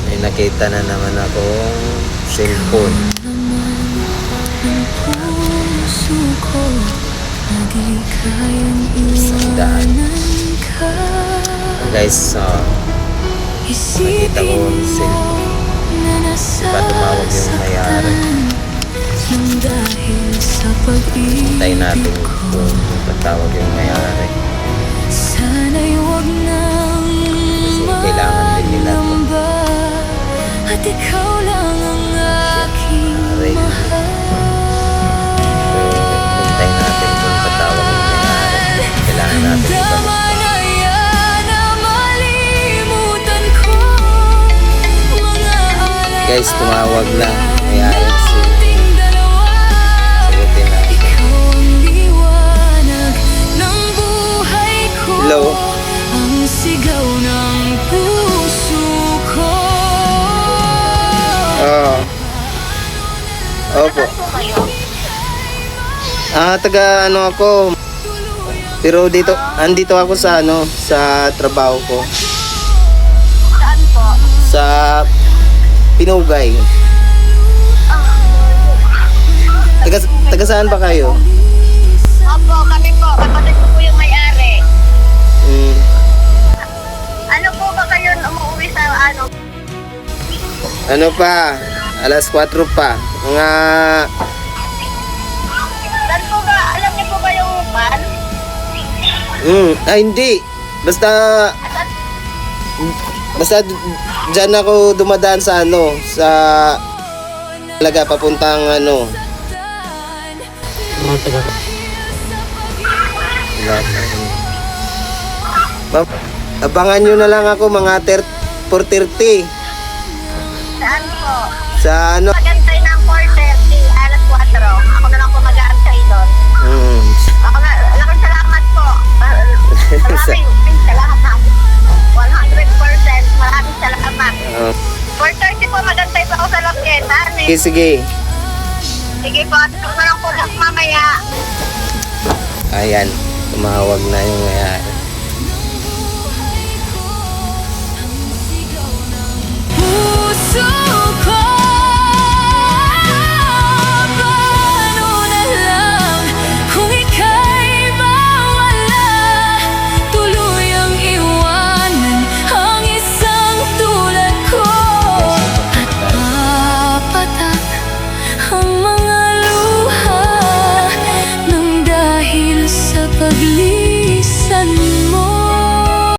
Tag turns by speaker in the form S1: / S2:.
S1: May nakita na naman akong cellphone. Sandaan. Guys, nakita ko yung cellphone. Diba tumawag yung may-ari? Hintayin natin kung patawag yung may-ari. Kasi kailangan din nila ito.
S2: At ikaw lang ang aking mahal.
S1: Hintayin natin kung patawag yung may-ari. Kailangan natin ito. Guys, tumawag na. May-ari si sagutin natin. Hello?
S2: Ang sigaw ng puso ko.
S1: Opo. Taga ano ako. Pero dito, andito ako sa sa trabaho ko.
S3: Saan po?
S1: Sa Pinugay. Taga saan ba kayo?
S3: Opo, kami po. Kapatid ko po yung may-ari. Ano po ba kayo umuwi sa ano?
S1: Ano pa? Alas 4 pa. Mga
S3: Saan po ba? Alam niyo po ba yung van?
S1: hindi. Basta dyan ako dumadaan sa sa talaga papuntang abangan nyo na lang ako mga 4:30
S3: Saan po?
S1: sa
S3: Magantay ng 4:30, alas 4. Ako na lang po mag-aantay doon. Ako na, laking salamat po. Maraming salamat. 100% maraming salamat. 4:30 po, magantay po ako sa Loketan.
S1: sige.
S3: Sige po, ako na lang po mamaya.
S1: Ayan, tumawag na yung may-ari.
S2: Puso ko, paano na lang kung ika'y mawala, tuluyang iwanan ang isang tulad ko. At papatak ang mga luha nang dahil sa paglilit.